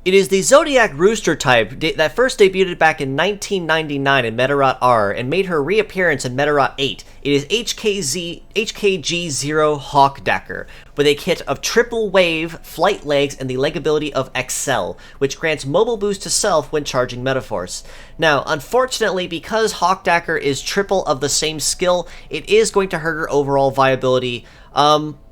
It is the Zodiac Rooster type that first debuted back in 1999 in Medarot R and made her reappearance in Medarot 8. It is HKG00 Hawkdacker, with a kit of triple wave, flight legs, and the leg ability of Accel, which grants mobile boost to self when charging Metaforce. Now, unfortunately, because Hawkdacker is triple of the same skill, it is going to hurt her overall viability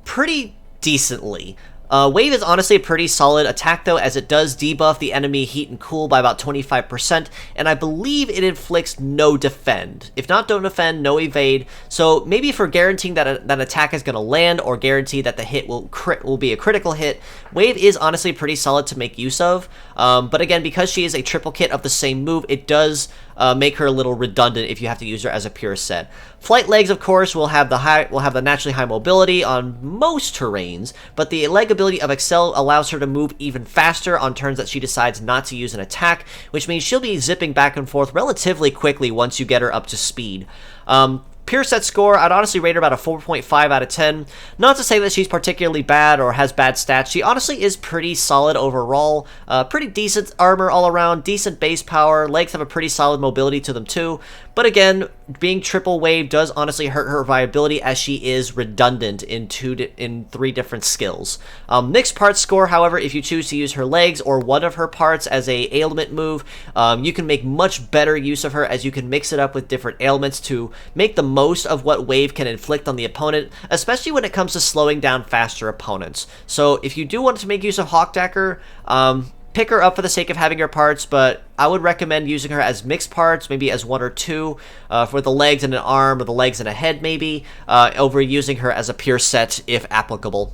pretty decently. Wave is honestly a pretty solid attack though, as it does debuff the enemy heat and cool by about 25%, and I believe it inflicts no defend. If not, don't defend, no evade, so maybe for guaranteeing that that attack is going to land, or guarantee that the hit will be a critical hit, Wave is honestly pretty solid to make use of, but again, because she is a triple kit of the same move, it does make her a little redundant if you have to use her as a pure set. Flight legs, of course, will have the naturally high mobility on most terrains, but the leg ability of Accel allows her to move even faster on turns that she decides not to use an attack, which means she'll be zipping back and forth relatively quickly once you get her up to speed. Pure set score, I'd honestly rate her about a 4.5 out of 10. Not to say that she's particularly bad or has bad stats. She honestly is pretty solid overall. Pretty decent armor all around, decent base power. Legs have a pretty solid mobility to them too. But again, being triple wave does honestly hurt her viability, as she is redundant in three different skills. Mixed parts score, however, if you choose to use her legs or one of her parts as a ailment move, you can make much better use of her, as you can mix it up with different ailments to make the most of what Wave can inflict on the opponent, especially when it comes to slowing down faster opponents. So if you do want to make use of Hawkdacker, pick her up for the sake of having her parts, but I would recommend using her as mixed parts, maybe as one or two, for the legs and an arm, or the legs and a head maybe, over using her as a pure set if applicable.